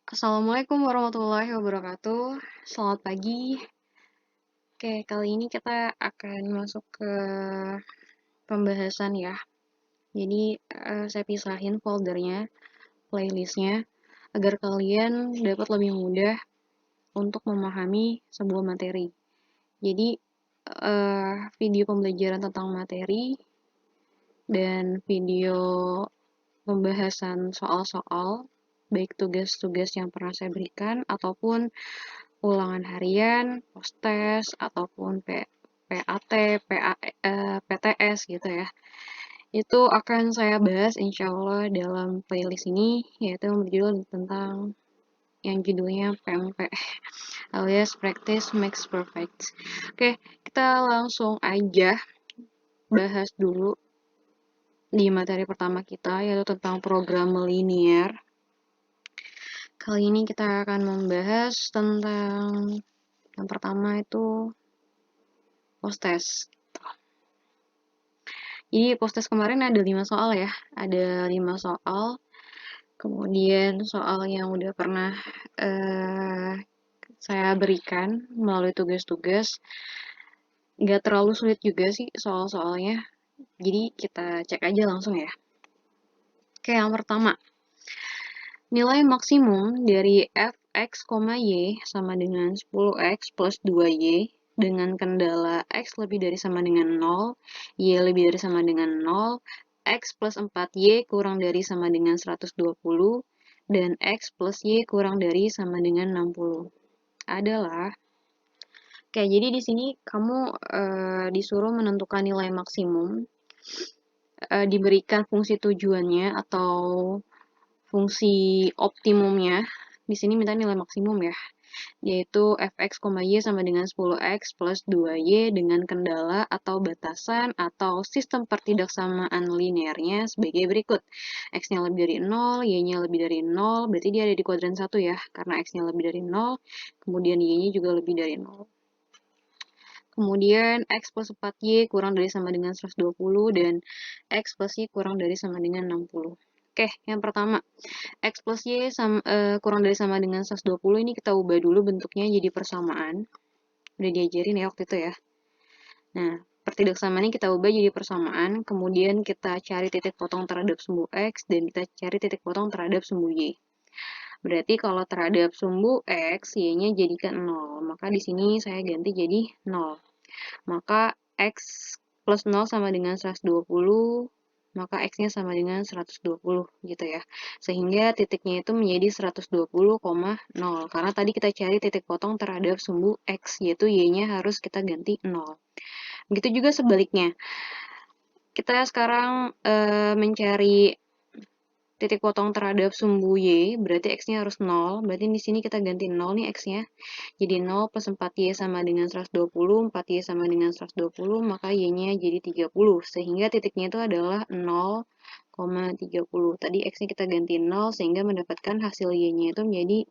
Assalamualaikum warahmatullahi wabarakatuh. Selamat pagi. Oke, kali ini kita akan masuk ke pembahasan ya. Jadi, saya pisahin foldernya, playlistnya, agar kalian dapat lebih mudah untuk memahami sebuah materi. Jadi, video pembelajaran tentang materi dan video pembahasan soal-soal, baik tugas-tugas yang pernah saya berikan ataupun ulangan harian, postes, ataupun PAT, PTS gitu ya. Itu akan saya bahas insya Allah dalam playlist ini, yaitu yang berjudul tentang yang judulnya PMP alias Practice Makes Perfect. Oke, kita langsung aja bahas dulu di materi pertama kita, yaitu tentang program linear. Kali ini kita akan membahas tentang yang pertama itu postes. Jadi postes kemarin ada 5 soal ya. Ada 5 soal. Kemudian soal yang udah pernah saya berikan melalui tugas-tugas. Nggak terlalu sulit juga sih soal-soalnya. Jadi kita cek aja langsung ya. Oke, yang pertama. Nilai maksimum dari fx, y sama dengan 10x plus 2y dengan kendala x lebih dari sama dengan 0, y lebih dari sama dengan 0, x plus 4y kurang dari sama dengan 120, dan x plus y kurang dari sama dengan 60. Adalah, oke, jadi di sini kamu disuruh menentukan nilai maksimum, diberikan fungsi tujuannya atau fungsi optimumnya. Di sini minta nilai maksimum ya, yaitu fx, y sama dengan 10x plus 2y dengan kendala atau batasan atau sistem pertidaksamaan linearnya sebagai berikut. X-nya lebih dari 0, y-nya lebih dari 0, berarti dia ada di kuadran 1 ya, karena x-nya lebih dari 0, kemudian y-nya juga lebih dari 0. Kemudian x plus 4y kurang dari sama dengan 120 dan x plus y kurang dari sama dengan 60. Oke, yang pertama, x plus y kurang dari sama dengan 120 ini kita ubah dulu bentuknya jadi persamaan. Udah diajarin ya waktu itu ya. Nah, pertidaksamaan ini kita ubah jadi persamaan, kemudian kita cari titik potong terhadap sumbu x dan kita cari titik potong terhadap sumbu y. Berarti kalau terhadap sumbu x, y-nya jadikan 0. Maka di sini saya ganti jadi 0. Maka x plus 0 sama dengan 120, maka x-nya sama dengan 120 gitu ya. Sehingga titiknya itu menjadi 120,0. Karena tadi kita cari titik potong terhadap sumbu x, yaitu y-nya harus kita ganti 0. Begitu juga sebaliknya. Kita sekarang mencari titik potong terhadap sumbu y, berarti x-nya harus 0. Berarti di sini kita ganti 0 nih x-nya. Jadi 0 plus 4y sama dengan 120, 4y sama dengan 120, maka y-nya jadi 30. Sehingga titiknya itu adalah 0,30. Tadi x-nya kita ganti 0, sehingga mendapatkan hasil y-nya itu menjadi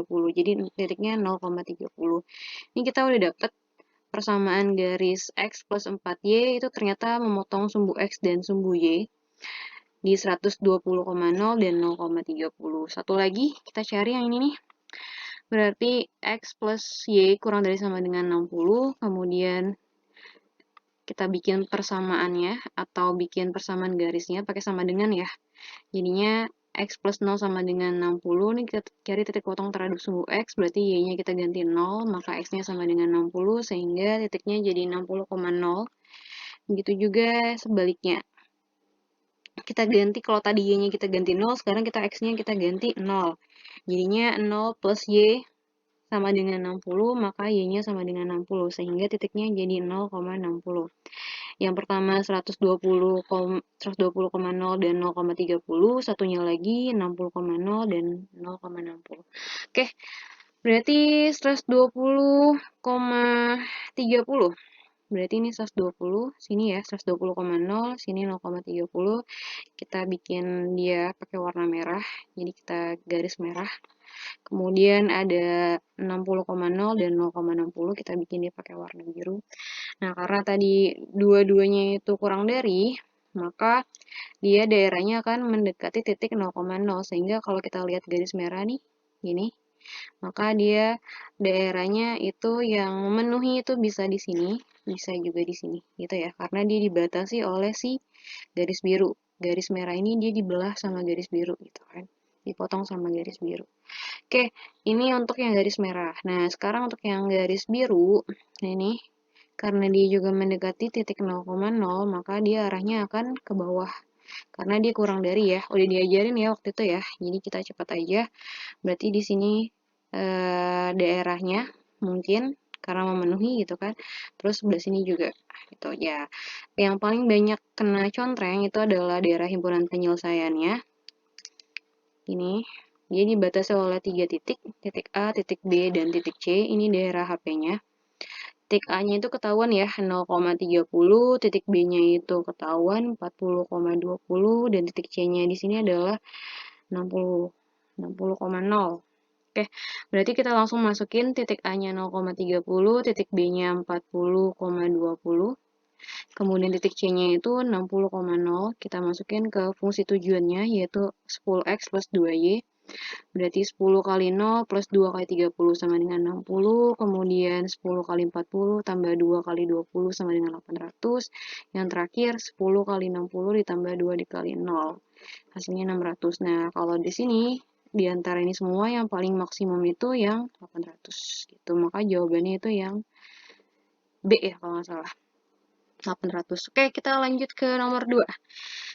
30. Jadi titiknya 0,30. Ini kita udah dapat persamaan garis x plus 4y itu ternyata memotong sumbu x dan sumbu y di 120,0 dan 0,30. Satu lagi, kita cari yang ini nih. Berarti x plus y kurang dari sama dengan 60, kemudian kita bikin persamaannya atau bikin persamaan garisnya pakai sama dengan ya. Jadinya x plus 0 sama dengan 60, ini kita cari titik potong terhadap sumbu x, berarti y-nya kita ganti 0, maka x-nya sama dengan 60, sehingga titiknya jadi 60,0. Begitu juga sebaliknya. Kita ganti, kalau tadi y-nya kita ganti 0, sekarang kita x-nya kita ganti 0. Jadinya 0 plus y sama dengan 60, maka y-nya sama dengan 60, sehingga titiknya jadi 0,60. Yang pertama 120,0 dan 0,30, satunya lagi 60,0 dan 0,60. Oke, berarti 120,30. Berarti ini 120, sini ya 120,0, sini 0,30. Kita bikin dia pakai warna merah, jadi kita garis merah. Kemudian ada 60,0 dan 0,60, kita bikin dia pakai warna biru. Nah, karena tadi dua-duanya itu kurang dari, maka dia daerahnya akan mendekati titik 0,0, sehingga kalau kita lihat garis merah nih, gini, maka dia daerahnya itu yang memenuhi itu bisa di sini, bisa juga di sini, gitu ya. Karena dia dibatasi oleh si garis biru. Garis merah ini dia dibelah sama garis biru, gitu kan. Dipotong sama garis biru. Oke, ini untuk yang garis merah. Nah, sekarang untuk yang garis biru, ini karena dia juga mendekati titik 0,0, maka dia arahnya akan ke bawah. Karena dia kurang dari ya, udah diajarin ya waktu itu ya. Jadi kita cepat aja. Berarti di sini daerahnya mungkin karena memenuhi gitu kan. Terus sebelah sini juga gitu ya. Yang paling banyak kena contreng itu adalah daerah himpunan penyelesaiannya. Ini dia dibatasi oleh 3 titik, titik A, titik B, dan titik C. Ini daerah HP-nya. Titik A-nya itu ketahuan ya 0,30, titik B-nya itu ketahuan 40,20, dan titik C-nya di sini adalah 60, 60,0. Oke, berarti kita langsung masukin titik A-nya 0,30, titik B-nya 40,20, kemudian titik C-nya itu 60,0. Kita masukin ke fungsi tujuannya, yaitu 10x plus 2y. Berarti 10 kali 0 plus 2 kali 30 sama dengan 60, kemudian 10 kali 40 tambah 2 kali 20 sama dengan 800, yang terakhir 10 kali 60 ditambah 2 dikali 0, hasilnya 600. Nah, kalau di sini, di antara ini semua yang paling maksimum itu yang 800, gitu. Maka jawabannya itu yang B ya, kalau nggak salah. 800. Oke, kita lanjut ke nomor 2.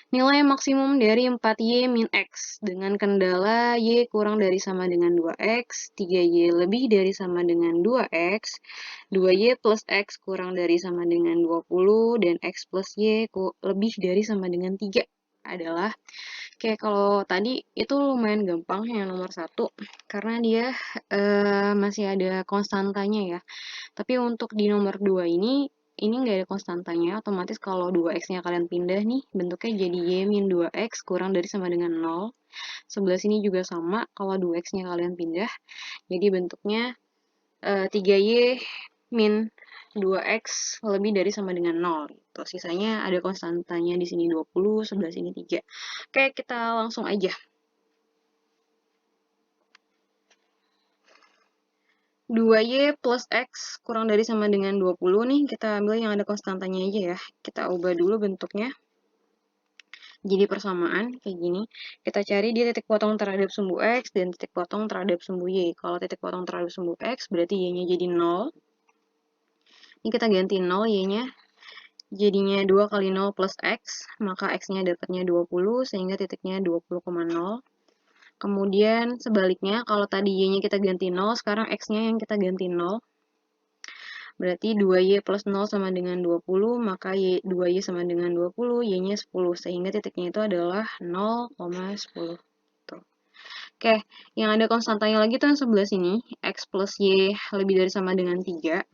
Nilai maksimum dari 4y min x dengan kendala y kurang dari sama dengan 2x, 3y lebih dari sama dengan 2x, 2y plus x kurang dari sama dengan 20, dan x plus y lebih dari sama dengan 3 adalah, oke, kalau tadi itu lumayan gampang yang nomor 1, karena dia masih ada konstantanya ya. Tapi untuk di nomor 2 ini nggak ada konstantanya, otomatis kalau 2x-nya kalian pindah nih, bentuknya jadi y min 2x kurang dari sama dengan 0. Sebelah sini juga sama, kalau 2x-nya kalian pindah, jadi bentuknya 3y min 2x lebih dari sama dengan 0. Gitu. Sisanya ada konstantanya di sini 20, sebelah sini 3. Oke, kita langsung aja. 2y plus x kurang dari sama dengan 20 nih, kita ambil yang ada konstantanya aja ya. Kita ubah dulu bentuknya. Jadi persamaan, kayak gini. Kita cari dia titik potong terhadap sumbu x dan titik potong terhadap sumbu y. Kalau titik potong terhadap sumbu x, berarti y-nya jadi 0. Ini kita ganti 0, y-nya. Jadinya 2 kali 0 plus x, maka x-nya dapatnya 20, sehingga titiknya 20,0. Kemudian sebaliknya, kalau tadi y-nya kita ganti 0, sekarang x-nya yang kita ganti 0. Berarti 2y plus 0 sama dengan 20, maka 2y sama dengan 20, y-nya 10, sehingga titiknya itu adalah 0,10. Tuh. Oke, yang ada konstantanya lagi tuh yang sebelah sini, x plus y lebih dari sama dengan 3.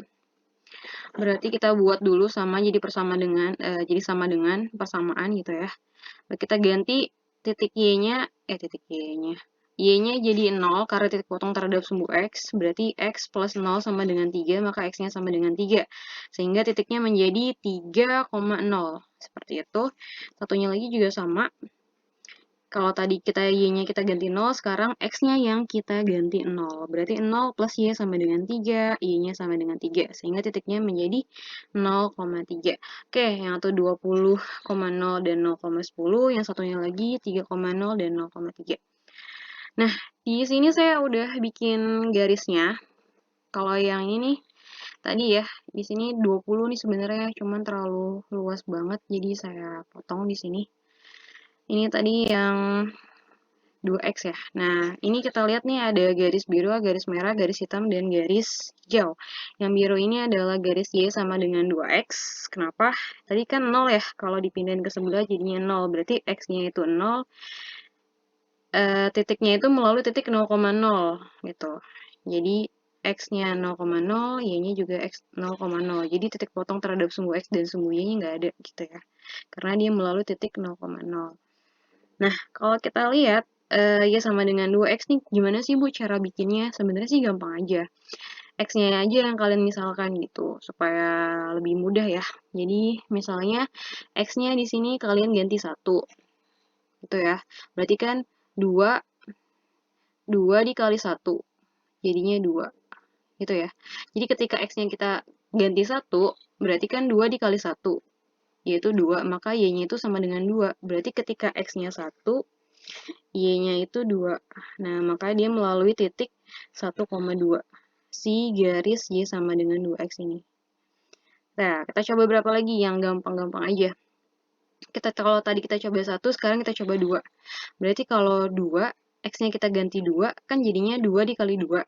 Berarti kita buat dulu sama jadi sama dengan persamaan gitu ya. Kita ganti titik y-nya, y-nya jadi 0 karena titik potong terhadap sumbu x, berarti x plus 0 sama dengan 3, maka x-nya sama dengan 3. Sehingga titiknya menjadi 3,0. Seperti itu. Satunya lagi juga sama. Kalau tadi y-nya kita ganti 0, sekarang x-nya yang kita ganti 0. Berarti 0 plus y sama dengan 3, y-nya sama dengan 3. Sehingga titiknya menjadi 0,3. Oke, yang satu 20,0 dan 0,10. Yang satunya lagi 3,0 dan 0,3. Nah, di sini saya udah bikin garisnya. Kalau yang ini tadi ya, di sini 20 nih sebenarnya cuman terlalu luas banget, jadi saya potong di sini. Ini tadi yang 2x ya. Nah, ini kita lihat nih ada garis biru, garis merah, garis hitam, dan garis hijau. Yang biru ini adalah garis Y sama dengan 2x. Kenapa? Tadi kan 0 ya, kalau dipindahin ke sebelah jadinya 0. Berarti x-nya itu 0, titiknya itu melalui titik 0,0 gitu. Jadi, x-nya 0,0, y-nya juga x 0,0. Jadi, titik potong terhadap sumbu x dan sumbu y-nya nggak ada gitu ya. Karena dia melalui titik 0,0. Nah, kalau kita lihat, y sama dengan 2x nih, gimana sih Bu cara bikinnya? Sebenarnya sih gampang aja. X-nya aja yang kalian misalkan gitu, supaya lebih mudah ya. Jadi, misalnya x-nya di sini kalian ganti 1. Gitu ya. Berarti kan 2 2 dikali 1, jadinya 2. Gitu ya. Jadi ketika X-nya kita ganti 1, berarti kan 2 dikali 1, yaitu 2, maka Y-nya itu sama dengan 2. Berarti ketika X-nya 1, Y-nya itu 2. Nah, maka dia melalui titik 1,2. Si garis Y sama dengan 2X ini. Nah, kita coba berapa lagi yang gampang-gampang aja. Kalau tadi kita coba 1, sekarang kita coba 2. Berarti kalau 2, X-nya kita ganti 2, kan jadinya 2 dikali 2.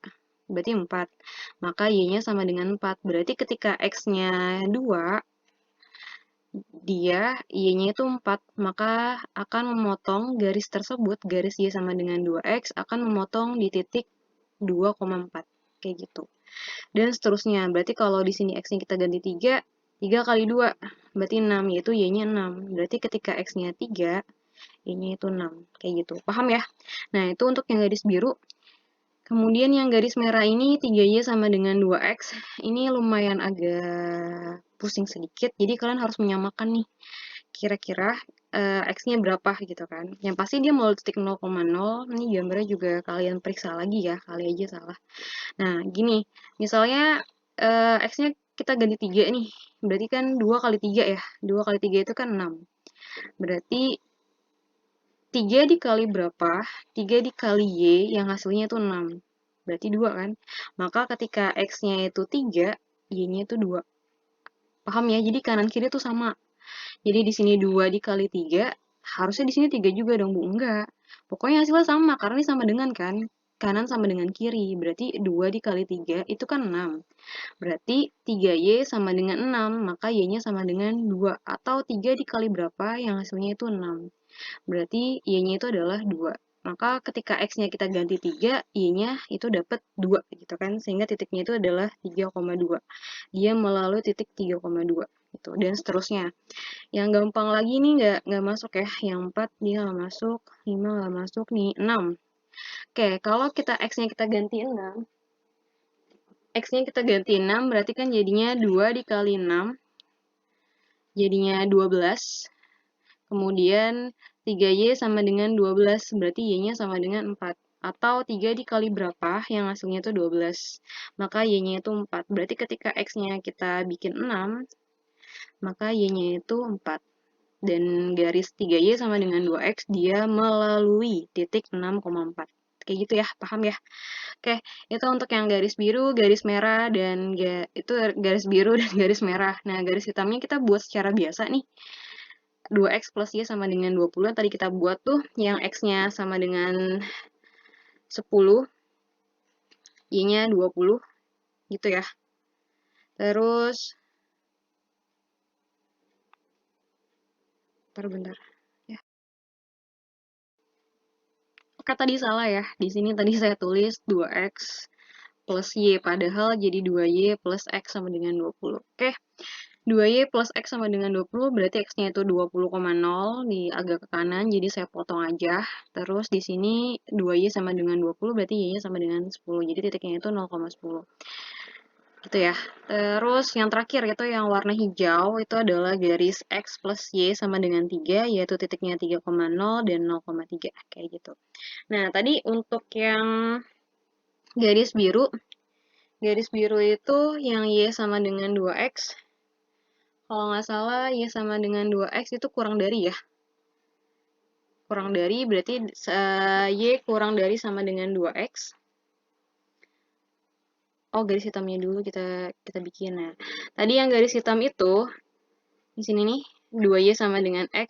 Berarti 4. Maka Y-nya sama dengan 4. Berarti ketika X-nya 2, Y-nya itu 4. Maka akan memotong garis tersebut, garis Y sama dengan 2X, akan memotong di titik 2,4. Kayak gitu. Dan seterusnya. Berarti kalau di sini X-nya kita ganti 3, 3 kali 2, berarti 6, yaitu Y-nya 6. Berarti ketika X-nya 3, Y-nya itu 6. Kayak gitu. Paham ya? Nah, itu untuk yang garis biru. Kemudian yang garis merah ini 3Y sama dengan 2X. Ini lumayan agak pusing sedikit. Jadi kalian harus menyamakan nih. Kira-kira X-nya berapa gitu kan. Yang pasti dia melalui titik 0,0. Ini gambarnya juga kalian periksa lagi ya. Kali aja salah. Nah, gini. Misalnya X-nya kita ganti 3 nih. Berarti kan 2 kali 3 ya. 2 kali 3 itu kan 6. Berarti 3 dikali berapa? 3 dikali Y yang hasilnya itu 6. Berarti 2 kan? Maka ketika X-nya itu 3, Y-nya itu 2. Paham ya? Jadi kanan kiri itu sama. Jadi di sini 2 dikali 3, harusnya di sini 3 juga dong, Bu. Enggak. Pokoknya hasilnya sama, karena ini sama dengan kan? Kanan sama dengan kiri. Berarti 2 dikali 3 itu kan 6. Berarti 3Y sama dengan 6, maka Y-nya sama dengan 2. Atau 3 dikali berapa yang hasilnya itu 6. Berarti Y-nya itu adalah 2. Maka ketika X-nya kita ganti 3, Y-nya itu dapat 2 gitu kan. Sehingga titiknya itu adalah 3,2. Dia melalui titik 3,2 gitu. Dan seterusnya. Yang gampang lagi nih nggak masuk ya. Yang 4 dia nggak masuk, 5 nggak masuk nih, 6. Oke, kalau kita X-nya kita ganti 6, X-nya kita ganti 6 berarti kan jadinya 2 dikali 6, jadinya 12. Kemudian 3Y sama dengan 12, berarti Y-nya sama dengan 4. Atau 3 dikali berapa, yang hasilnya itu 12. Maka Y-nya itu 4. Berarti ketika X-nya kita bikin 6, maka Y-nya itu 4. Dan garis 3Y sama dengan 2X, dia melalui titik 6,4. Kayak gitu ya, paham ya? Oke, itu untuk yang garis biru, garis merah, dan itu garis biru dan garis merah. Nah, garis hitamnya kita buat secara biasa nih. 2X plus Y sama dengan 20. Tadi kita buat tuh yang X-nya sama dengan 10, Y-nya 20, gitu ya. Terus, bentar. Ya. Oke, tadi salah ya. Di sini tadi saya tulis 2X plus Y, padahal jadi 2Y plus X sama dengan 20. Oke, 2Y plus X sama dengan 20, berarti X-nya itu 20,0, di agak ke kanan, jadi saya potong aja. Terus di sini 2Y sama dengan 20, berarti Y-nya sama dengan 10, jadi titiknya itu 0,10. Gitu ya. Terus yang terakhir itu yang warna hijau, itu adalah garis X plus Y sama dengan 3, yaitu titiknya 3,0 dan 0,3, kayak gitu. Nah, tadi untuk yang garis biru itu yang Y sama dengan 2X, kalau nggak salah, Y sama dengan 2X itu kurang dari ya. Kurang dari berarti Y kurang dari sama dengan 2X. Oh, garis hitamnya dulu kita bikin. Nah, tadi yang garis hitam itu, di sini nih, 2Y sama dengan X,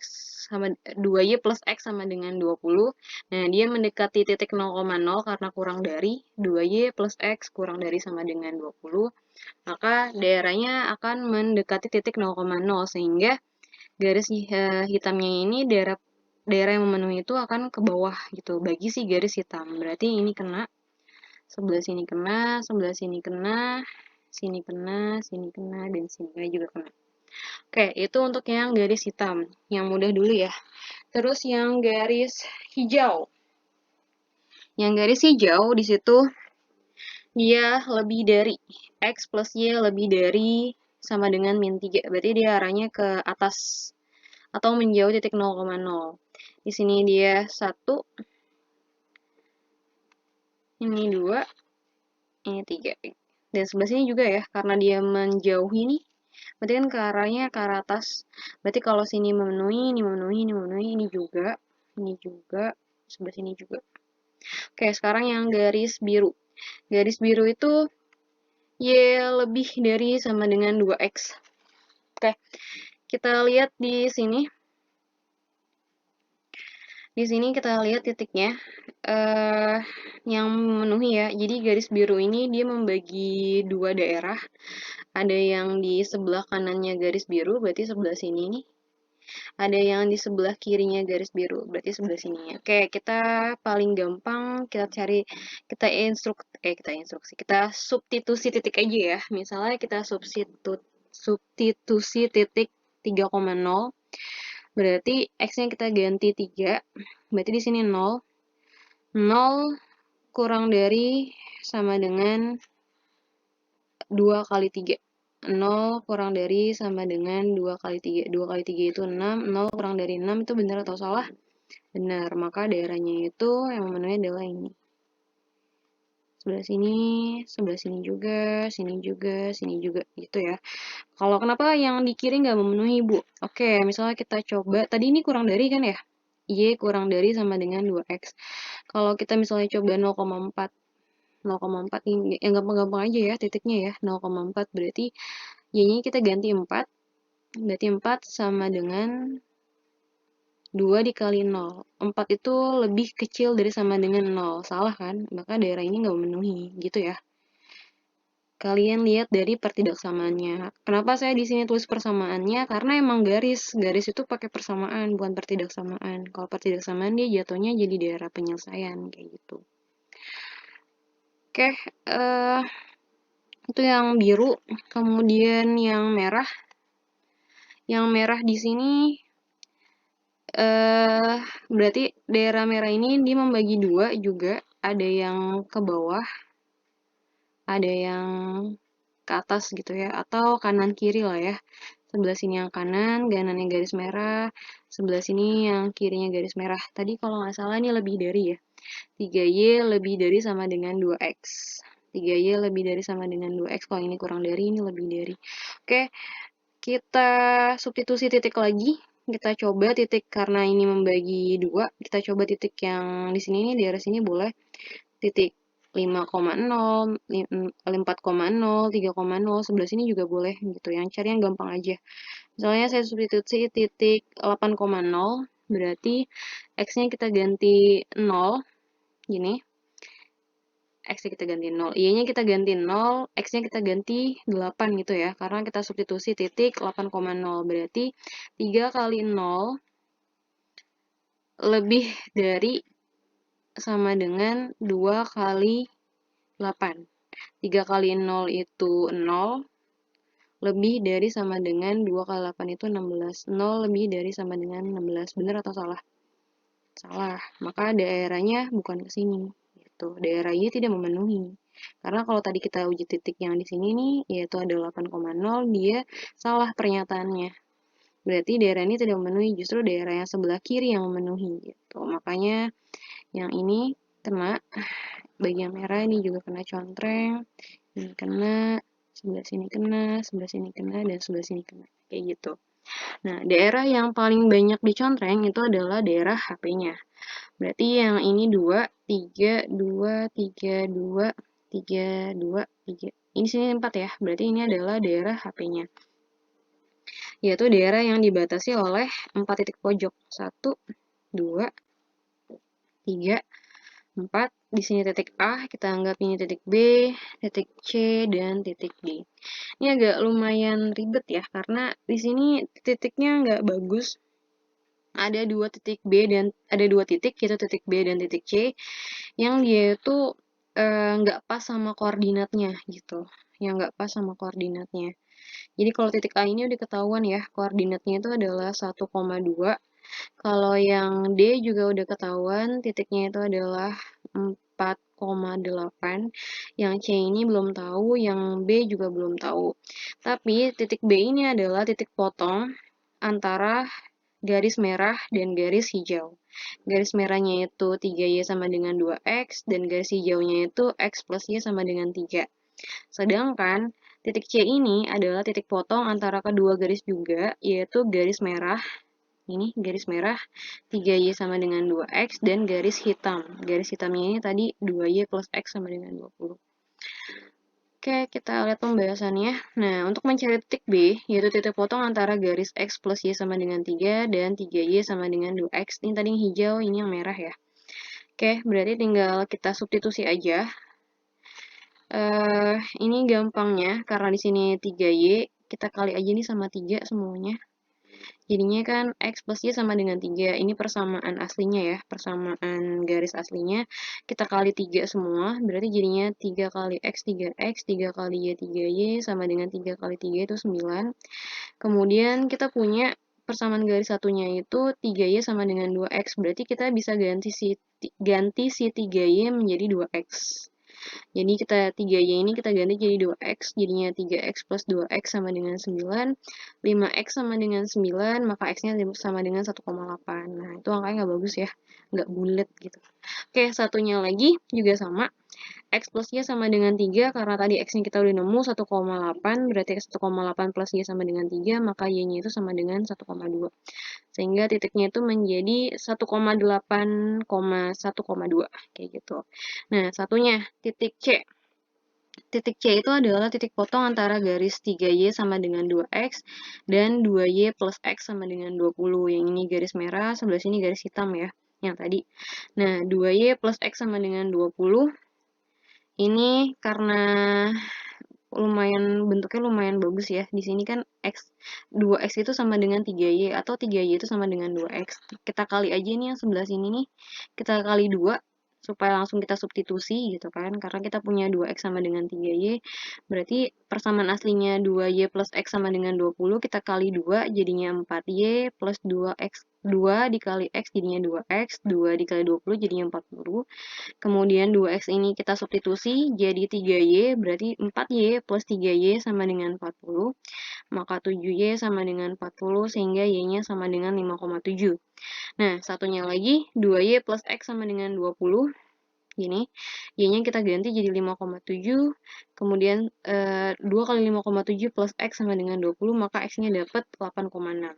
2Y plus X sama dengan 20. Nah, dia mendekati titik 0,0 karena kurang dari. 2Y plus X kurang dari sama dengan 20. Maka daerahnya akan mendekati titik 0,0 sehingga garis hitamnya ini daerah yang memenuhi itu akan ke bawah gitu bagi si garis hitam. Berarti ini kena, sebelah sini kena, sebelah sini kena, sini kena, sini kena, dan sini juga kena. Oke, itu untuk yang garis hitam. Yang mudah dulu ya. Terus yang garis hijau. Yang garis hijau di situ dia lebih dari X plus Y lebih dari sama dengan min 3. Berarti dia arahnya ke atas atau menjauh titik 0,0. Di sini dia 1, ini 2, ini 3. Dan sebelah sini juga ya, karena dia menjauhi nih, berarti kan ke arahnya ke arah atas. Berarti kalau sini memenuhi, ini memenuhi, ini memenuhi, ini juga, sebelah sini juga. Oke, sekarang yang garis biru. Garis biru itu Y lebih dari sama dengan 2X. Oke, kita lihat di sini. Di sini kita lihat titiknya yang memenuhi ya. Jadi garis biru ini dia membagi dua daerah. Ada yang di sebelah kanannya garis biru, berarti sebelah sini nih. Ada yang di sebelah kirinya garis biru, berarti sebelah sini. Oke, kita paling gampang kita cari, kita instruksi, kita substitusi titik aja ya. Misalnya kita substitusi titik 3,0, berarti X-nya kita ganti 3, berarti di sini 0. 0 kurang dari sama dengan 2 kali 3. 0 kurang dari sama dengan 2 kali 3. 2 kali 3 itu 6. 0 kurang dari 6 itu benar atau salah? Benar. Maka daerahnya itu yang memenuhi adalah ini. Sebelah sini juga, sini juga, gitu ya. Kalau kenapa yang di kiri nggak memenuhi, Bu? Oke, misalnya kita coba, tadi ini kurang dari kan ya? Y kurang dari sama dengan 2X. Kalau kita misalnya coba 0,4, 0,4 ini yang gampang-gampang aja ya titiknya ya, 0,4 berarti Y-nya kita ganti 4, berarti 4 sama dengan 2 dikali 0. 4 itu lebih kecil dari sama dengan 0, salah kan? Maka daerah ini nggak memenuhi, gitu ya. Kalian lihat dari pertidaksamaannya. Kenapa saya di sini tulis persamaannya? Karena emang garis itu pakai persamaan, bukan pertidaksamaan. Kalau pertidaksamaan dia jatuhnya jadi daerah penyelesaian, kayak gitu. Oke, itu yang biru. Kemudian yang merah. Yang merah di sini berarti daerah merah ini dia membagi dua juga. Ada yang ke bawah, ada yang ke atas gitu ya, atau kanan kiri lah ya. Sebelah sini yang kanan, ganannya garis merah. Sebelah sini yang kirinya garis merah. Tadi kalau nggak salah ini lebih dari ya. 3Y lebih dari sama dengan 2X. 3Y lebih dari sama dengan 2X. Kalau ini kurang dari, ini lebih dari. Oke, kita substitusi titik lagi. Kita coba titik karena ini membagi dua. Kita coba titik yang di sini nih, di daerah sini boleh. Titik 5,0, 4,0, 3,0, sebelah sini juga boleh gitu. Yang cari yang gampang aja. Misalnya saya substitusi titik 8,0, berarti X-nya kita ganti 0, gini. X-nya kita ganti 0, Y-nya kita ganti 0, X-nya kita ganti 8 gitu ya. Karena kita substitusi titik 8,0, berarti 3 kali 0 lebih dari sama dengan 2 kali 8. 3 kali 0 itu 0, lebih dari sama dengan 2 kali 8 itu 16. 0 lebih dari sama dengan 16. Benar atau salah? Salah. Maka daerahnya bukan ke sini. Gitu. Daerah Y tidak memenuhi. Karena kalau tadi kita uji titik yang di sini nih, yaitu ada 8,0, dia salah pernyataannya. Berarti daerah ini tidak memenuhi, justru daerah yang sebelah kiri yang memenuhi. Gitu. Makanya yang ini kena, bagian merah ini juga kena contreng, ini kena, sebelah sini kena, sebelah sini kena, dan sebelah sini kena. Kayak gitu. Nah, daerah yang paling banyak dicontreng itu adalah daerah HP-nya. Berarti yang ini 2, 3, 2, 3, 2, 3, 2, 3. Ini sini 4 ya, berarti ini adalah daerah HP-nya. Yaitu daerah yang dibatasi oleh 4 titik pojok. 1, 2, 3, 4. Di sini titik A, kita anggap ini titik B, titik C, dan titik D. Ini agak lumayan ribet ya, karena di sini titiknya nggak bagus. Ada dua titik B dan ada dua titik, yaitu titik B dan titik C, yang dia itu nggak pas sama koordinatnya gitu, yang nggak pas sama koordinatnya. Jadi kalau titik A ini udah ketahuan ya, koordinatnya itu adalah 1,2. Kalau yang D juga udah ketahuan, titiknya itu adalah 4,8. Yang C ini belum tahu, yang B juga belum tahu. Tapi titik B ini adalah titik potong antara garis merah, dan garis hijau. Garis merahnya itu 3Y sama dengan 2X, dan garis hijaunya itu X plus Y sama dengan 3. Sedangkan titik C ini adalah titik potong antara kedua garis juga, yaitu garis merah. Ini garis merah 3Y sama dengan 2X, dan garis hitam. Garis hitamnya ini tadi 2Y plus X sama dengan 20. Oke, kita lihat pembahasannya. Nah, untuk mencari titik B, yaitu titik potong antara garis X plus Y sama dengan 3 dan 3Y sama dengan 2X. Ini tadi yang hijau, ini yang merah ya. Oke, berarti tinggal kita substitusi aja. Ini gampangnya, karena di sini 3Y, kita kali aja nih sama 3 semuanya. Jadinya kan X plus Y sama dengan 3. Ini persamaan aslinya ya, persamaan garis aslinya. Kita kali 3 semua, berarti jadinya 3 kali X, 3X, 3 kali Y, 3Y, sama dengan 3 kali 3 itu 9. Kemudian kita punya persamaan garis satunya itu 3Y sama dengan 2X. Berarti kita bisa ganti si 3Y menjadi 2X. Jadi kita 3Y ini kita ganti jadi 2X, jadinya 3X plus 2X sama dengan 9, 5X sama dengan 9, maka X-nya sama dengan 1,8. Nah, itu angkanya nggak bagus ya, nggak bulat gitu. Oke, satunya lagi juga sama. X plus Y sama dengan 3, karena tadi X-nya kita udah nemu 1,8, berarti 1,8 plus Y sama dengan 3, maka Y-nya itu sama dengan 1,2. Sehingga titiknya itu menjadi 1,8, 1,2, kayak gitu. Nah, satunya, titik C. Titik C itu adalah titik potong antara garis 3Y sama dengan 2X dan 2Y plus X sama dengan 20. Yang ini garis merah, sebelah sini garis hitam ya, yang tadi. Nah, 2Y plus X sama dengan 20. Ini karena bentuknya lumayan bagus ya. Di sini kan 2X itu sama dengan 3Y atau 3Y itu sama dengan 2X. Kita kali aja nih yang sebelah sini nih. Kita kali 2 supaya langsung kita substitusi gitu kan. Karena kita punya 2X sama dengan 3Y. Berarti persamaan aslinya 2Y plus X sama dengan 20. Kita kali 2 jadinya 4Y plus 2X. 2 dikali X jadinya 2X. 2 dikali 20 jadinya 40. Kemudian 2X ini kita substitusi jadi 3Y, berarti 4Y plus 3Y sama dengan 40. Maka 7Y sama dengan 40, sehingga Y-nya sama dengan 5,7. Nah, satunya lagi, 2Y plus X sama dengan 20. Gini, Y-nya kita ganti jadi 5,7. Kemudian 2 kali 5,7 plus X sama dengan 20, maka X-nya dapat 8,6.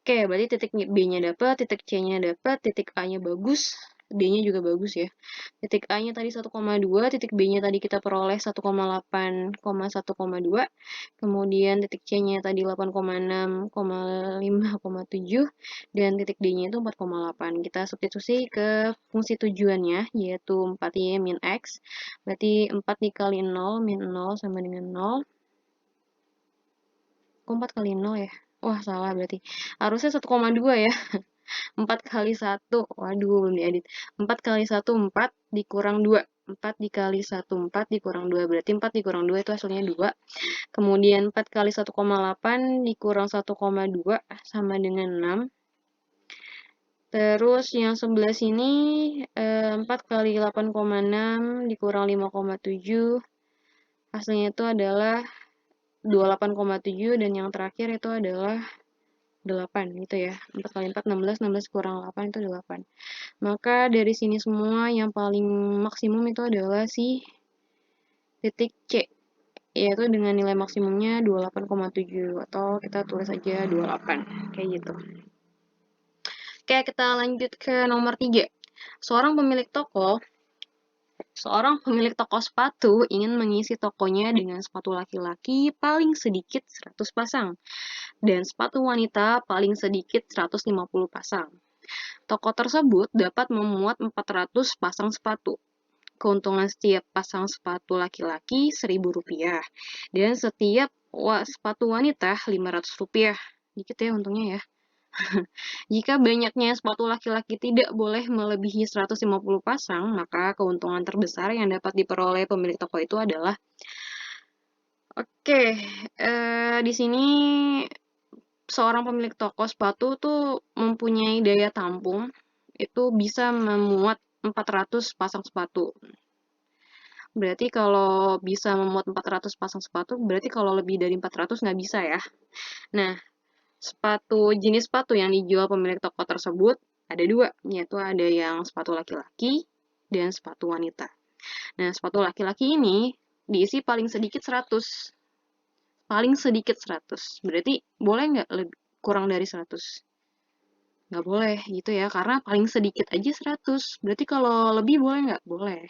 Oke, berarti titik B-nya dapat, titik C-nya dapat, titik A-nya bagus, D-nya juga bagus ya. Titik A-nya tadi 1,2, titik B-nya tadi kita peroleh 1,8, 1,2. Kemudian titik C-nya tadi 8,6, 5,7. Dan titik D-nya itu 4,8. Kita substitusi ke fungsi tujuannya, yaitu 4Y min X. Berarti 4 dikali 0 min 0 sama dengan 0. Kok 4 kali 0 ya? Wah, salah berarti. Harusnya 1,2 ya. 4 kali 1, waduh belum diedit. 4 kali 1, 4 dikurang 2. 4 dikali 1, 4 dikurang 2. Berarti 4 dikurang 2 itu hasilnya 2. Kemudian 4 kali 1,8 dikurang 1,2 sama dengan 6. Terus yang sebelah sini 4 kali 8,6 dikurang 5,7. Hasilnya itu adalah 28,7, dan yang terakhir itu adalah 8 gitu ya. 4 kali 4, 16, 16 kurang 8 itu 8. Maka dari sini semua yang paling maksimum itu adalah si titik C, yaitu dengan nilai maksimumnya 28,7, atau kita tulis aja 28, kayak gitu. Oke, kita lanjut ke nomor 3. Seorang pemilik toko sepatu ingin mengisi tokonya dengan sepatu laki-laki paling sedikit 100 pasang dan sepatu wanita paling sedikit 150 pasang. Toko tersebut dapat memuat 400 pasang sepatu. Keuntungan setiap pasang sepatu laki-laki Rp1.000 dan setiap sepatu wanita Rp500. Dikit ya untungnya ya. Jika banyaknya sepatu laki-laki tidak boleh melebihi 150 pasang, maka keuntungan terbesar yang dapat diperoleh pemilik toko itu adalah di sini seorang pemilik toko sepatu tuh mempunyai daya tampung itu bisa memuat 400 pasang sepatu. Berarti kalau bisa memuat 400 pasang sepatu, berarti kalau lebih dari 400 nggak bisa ya. Nah, jenis sepatu yang dijual pemilik toko tersebut ada dua, yaitu ada yang sepatu laki-laki dan sepatu wanita. Nah, sepatu laki-laki ini diisi paling sedikit 100. Paling sedikit 100. Berarti boleh nggak kurang dari 100? Nggak boleh gitu ya, karena paling sedikit aja 100. Berarti kalau lebih boleh nggak? Boleh.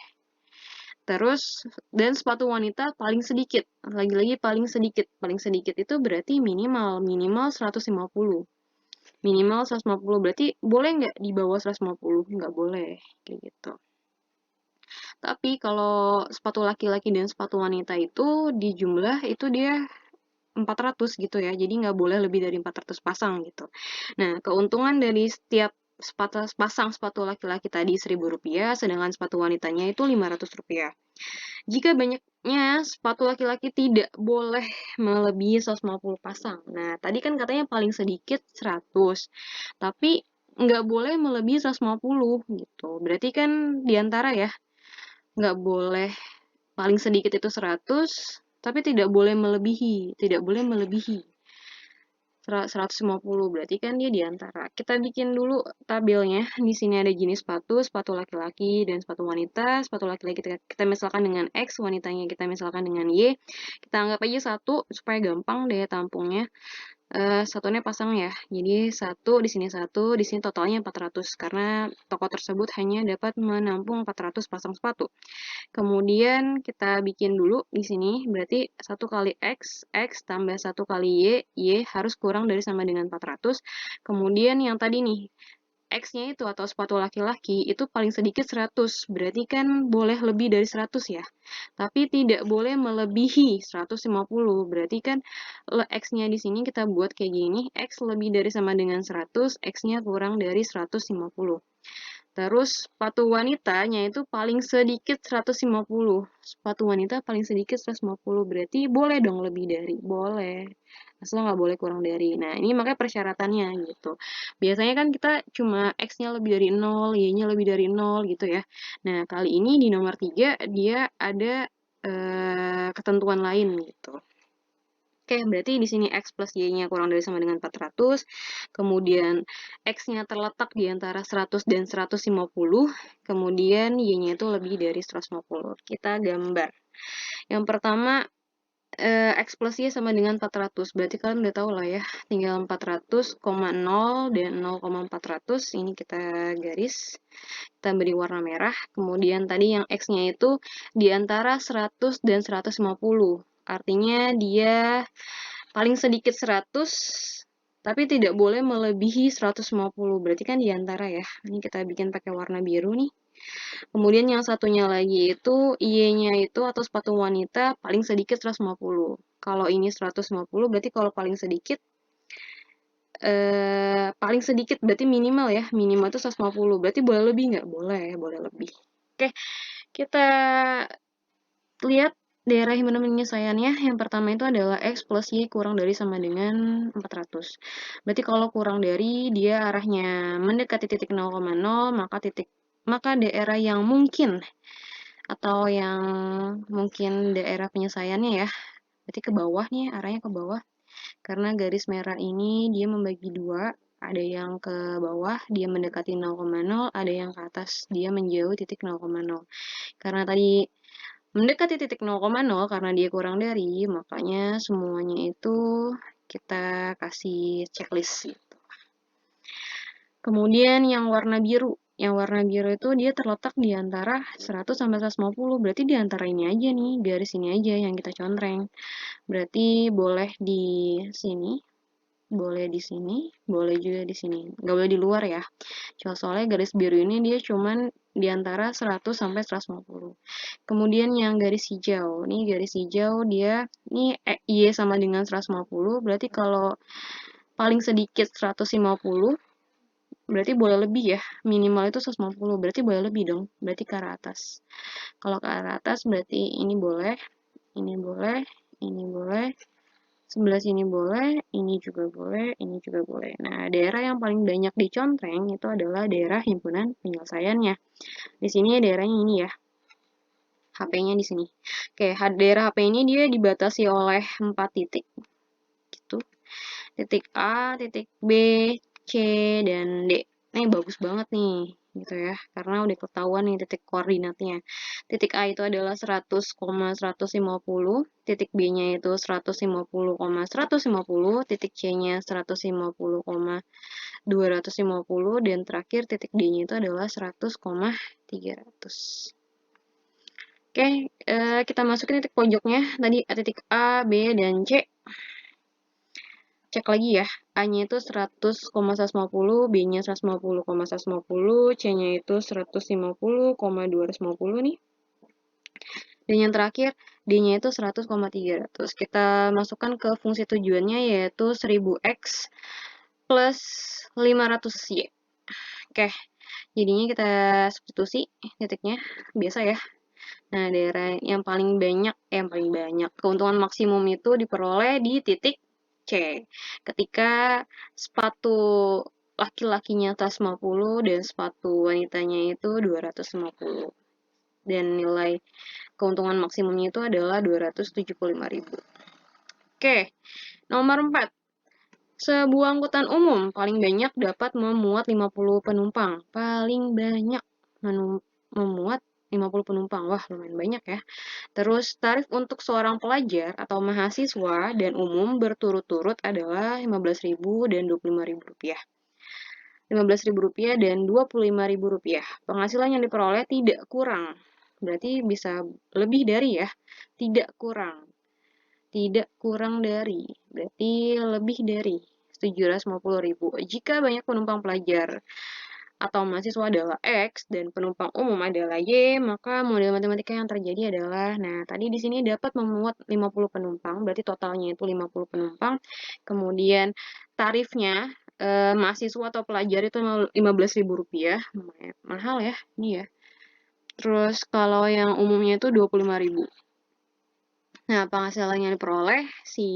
Terus, dan sepatu wanita paling sedikit. Lagi-lagi paling sedikit. Paling sedikit itu berarti minimal 150. Minimal 150, berarti boleh nggak di bawah 150? Nggak boleh, kayak gitu. Tapi kalau sepatu laki-laki dan sepatu wanita itu di jumlah itu dia 400 gitu ya, jadi nggak boleh lebih dari 400 pasang gitu. Nah, keuntungan dari setiap pasang sepatu laki-laki tadi Rp1.000, sedangkan sepatu wanitanya itu Rp500. Jika banyaknya sepatu laki-laki tidak boleh melebihi 150 pasang. Nah, tadi kan katanya paling sedikit 100, tapi nggak boleh melebihi 150 gitu. Berarti kan diantara ya, nggak boleh paling sedikit itu 100, tapi tidak boleh melebihi, 150, berarti kan dia diantara. Kita bikin dulu tabelnya. Di sini ada jenis sepatu laki-laki dan sepatu wanita. Sepatu laki-laki kita misalkan dengan X, wanitanya kita misalkan dengan Y. Kita anggap aja 1 supaya gampang daya tampungnya. Satunya pasang ya. Jadi 1 di sini totalnya 400 karena toko tersebut hanya dapat menampung 400 pasang sepatu. Kemudian kita bikin dulu di sini, berarti 1 kali X, X tambah 1 kali Y harus kurang dari sama dengan 400. Kemudian yang tadi nih, X-nya itu atau sepatu laki-laki itu paling sedikit 100, berarti kan boleh lebih dari 100 ya. Tapi tidak boleh melebihi 150, berarti kan X-nya di sini kita buat kayak gini, X lebih dari sama dengan 100, X-nya kurang dari 150. Terus sepatu wanitanya itu paling sedikit 150. Sepatu wanita paling sedikit 150. Berarti boleh dong lebih dari. Boleh. Asal nggak boleh kurang dari. Nah, ini makanya persyaratannya gitu. Biasanya kan kita cuma X-nya lebih dari 0, Y-nya lebih dari 0 gitu ya. Nah, kali ini di nomor 3 dia ada ketentuan lain gitu. Oke, berarti di sini X plus Y-nya kurang dari sama dengan 400. Kemudian X-nya terletak di antara 100 dan 150. Kemudian Y-nya itu lebih dari 150. Kita gambar. Yang pertama, X plus Y sama dengan 400. Berarti kalian udah tahu lah ya. Tinggal 400,0 dan 0,400. Ini kita garis. Kita beri warna merah. Kemudian tadi yang X-nya itu di antara 100 dan 150. Artinya dia paling sedikit 100, tapi tidak boleh melebihi 150. Berarti kan di antara ya. Ini kita bikin pakai warna biru nih. Kemudian yang satunya lagi itu Y-nya itu atau sepatu wanita paling sedikit 150. Kalau ini 150, berarti kalau paling sedikit berarti minimal ya. Minimal itu 150. Berarti boleh lebih nggak? Boleh, boleh lebih. Oke, kita lihat daerah himpunan penyelesaiannya. Yang pertama itu adalah X plus Y kurang dari sama dengan 400. Berarti kalau kurang dari, dia arahnya mendekati titik 0,0, maka daerah yang mungkin atau yang mungkin daerah penyelesaiannya ya, berarti ke bawah nih, arahnya ke bawah. Karena garis merah ini dia membagi dua, ada yang ke bawah, dia mendekati 0,0, ada yang ke atas, dia menjauh titik 0,0. Karena tadi mendekati titik 0,0 karena dia kurang dari, makanya semuanya itu kita kasih checklist gitu. Kemudian yang warna biru itu dia terletak di antara 100 sampai 150, berarti di antara ini aja nih, garis ini aja yang kita contreng. Berarti boleh di sini, boleh di sini, boleh juga di sini. Nggak boleh di luar ya. Soalnya garis biru ini dia cuman di antara 100 sampai 150. Kemudian yang garis hijau. Nih garis hijau dia ini Y sama dengan 150, berarti kalau paling sedikit 150, berarti boleh lebih ya. Minimal itu 150, berarti boleh lebih dong. Berarti ke arah atas. Kalau ke arah atas berarti ini boleh, ini boleh, ini boleh, sebelah sini boleh, ini juga boleh, ini juga boleh. Nah, daerah yang paling banyak dicontreng itu adalah daerah himpunan penyelesaiannya. Di sini daerahnya ini ya. HP-nya di sini. Oke, daerah HP ini dia dibatasi oleh 4 titik. Gitu. titik A, titik B, C, dan D. Ini bagus banget nih, gitu ya, karena udah ketahuan nih titik koordinatnya. Titik A itu adalah 100,150, titik B-nya itu 150,150, titik C-nya 150,250, dan terakhir titik D-nya itu adalah 100,300. Oke, kita masukin titik pojoknya, tadi titik A, B, dan C. Cek lagi ya, A-nya itu 100,150, B-nya 150,150, C-nya itu 150,250 nih. Dan yang terakhir, D-nya itu 100,300. Kita masukkan ke fungsi tujuannya yaitu 1000X plus 500Y. Oke, jadinya kita substitusi titiknya, biasa ya. Nah, daerah yang paling banyak, keuntungan maksimum itu diperoleh di titik C. Ketika sepatu laki-lakinya 150 dan sepatu wanitanya itu 250. Dan nilai keuntungan maksimumnya itu adalah 275.000. Oke, nomor 4. Sebuah angkutan umum paling banyak dapat memuat 50 penumpang. Paling banyak memuat 50 penumpang. Wah, lumayan banyak ya. Terus, tarif untuk seorang pelajar atau mahasiswa dan umum berturut-turut adalah Rp15.000 dan Rp25.000. Rp15.000 dan Rp25.000. Penghasilan yang diperoleh tidak kurang. Berarti bisa lebih dari ya. Tidak kurang. Tidak kurang dari. Berarti lebih dari 750.000. Jika banyak penumpang pelajar atau mahasiswa adalah X dan penumpang umum adalah Y, maka model matematika yang terjadi adalah, nah tadi di sini dapat memuat 50 penumpang, berarti totalnya itu 50 penumpang. Kemudian tarifnya mahasiswa atau pelajar itu Rp15.000, mahal ya, ini ya. Terus kalau yang umumnya itu 25.000. Nah, penghasilan yang diperoleh si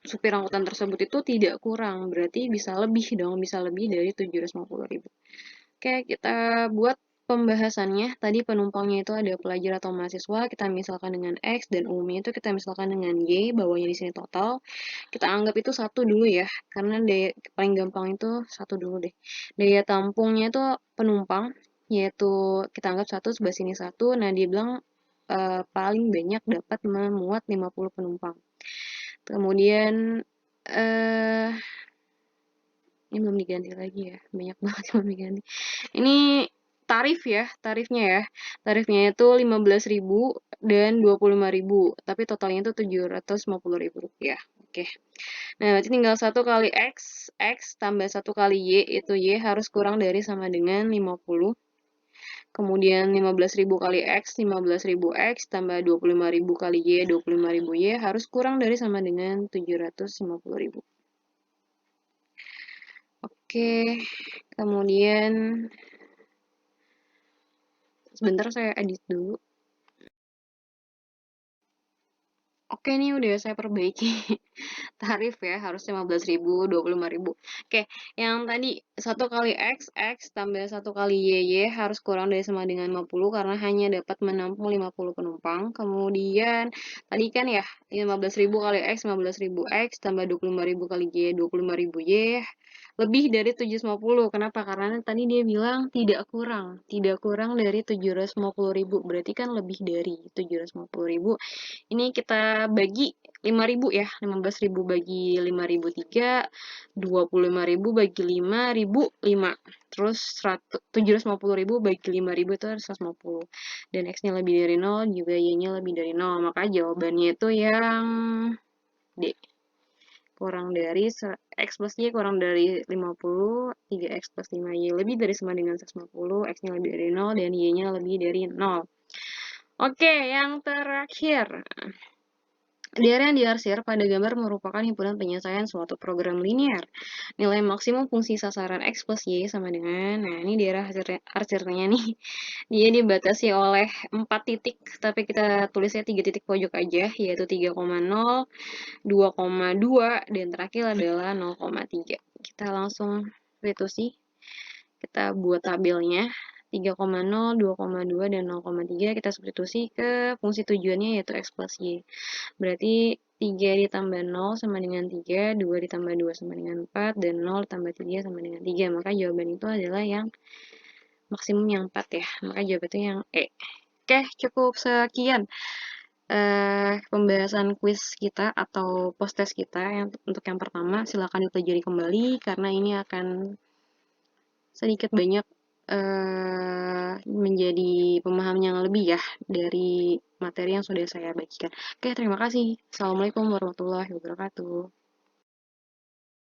supir angkutan tersebut itu tidak kurang, berarti bisa lebih dong, bisa lebih dari 750.000. Oke, kita buat pembahasannya. Tadi penumpangnya itu ada pelajar atau mahasiswa, kita misalkan dengan X, dan umumnya itu kita misalkan dengan Y, bawahnya di sini total. Kita anggap itu 1 dulu ya, karena daya paling gampang itu 1 dulu deh. Daya tampungnya itu penumpang, yaitu kita anggap 1, sebelah sini 1. Nah, dia bilang paling banyak dapat memuat 50 penumpang. Kemudian ini belum diganti lagi ya, banyak banget yang belum diganti. Ini tarifnya ya. Tarifnya itu Rp15.000 dan Rp25.000, tapi totalnya itu Rp750.000. Oke. Nah, berarti tinggal 1 kali X tambah 1 kali Y, itu Y harus kurang dari sama dengan 50. Kemudian 15.000 kali X, 15.000 X, tambah 25.000 kali Y, 25.000 Y, harus kurang dari sama dengan 750.000. Oke, kemudian sebentar saya edit dulu. Oke, ini udah saya perbaiki tarif ya, harus 15.000, 25.000. Oke, yang tadi 1 kali X tambah 1 kali Y harus kurang dari sama dengan 50 karena hanya dapat menampung 50 penumpang. Kemudian tadi kan ya 15.000 kali X, 15.000 X tambah 25.000 kali Y, 25.000 Y lebih dari 750. Kenapa? Karena tadi dia bilang tidak kurang dari 750.000. Berarti kan lebih dari 750.000. Ini kita bagi 5.000 ya, 15.000 bagi 5.003, 25.000 bagi 5.005. Terus 750.000 bagi 5.000 itu 150. Dan X-nya lebih dari 0, juga Y-nya lebih dari 0. Maka jawabannya itu yang D. Kurang dari X plus Y kurang dari 50, 3X plus 5Y lebih dari sama dengan 150, X-nya lebih dari 0, dan Y-nya lebih dari 0. Oke, yang terakhir. Daerah yang diarsir pada gambar merupakan himpunan penyelesaian suatu program linear. Nilai maksimum fungsi sasaran X plus Y sama dengan, nah ini daerah arsirnya nih. Dia dibatasi oleh 4 titik, tapi kita tulisnya 3 titik pojok aja, yaitu 3,0, 2,2, dan terakhir adalah 0,3. Kita langsung substitusi. Kita buat tabelnya. 3,0, 2,2, dan 0,3 kita substitusi ke fungsi tujuannya yaitu X plus Y. Berarti 3 ditambah 0 sama dengan 3, 2 ditambah 2 sama dengan 4, dan 0 ditambah 3 sama dengan 3. Maka jawaban itu adalah yang maksimum yang 4 ya. Maka jawabannya yang E. Oke, cukup sekian pembahasan kuis kita atau post test kita yang untuk yang pertama. Silakan dipelajari kembali karena ini akan sedikit banyak menjadi pemahaman yang lebih ya dari materi yang sudah saya bagikan. Oke, terima kasih. Assalamualaikum warahmatullahi wabarakatuh.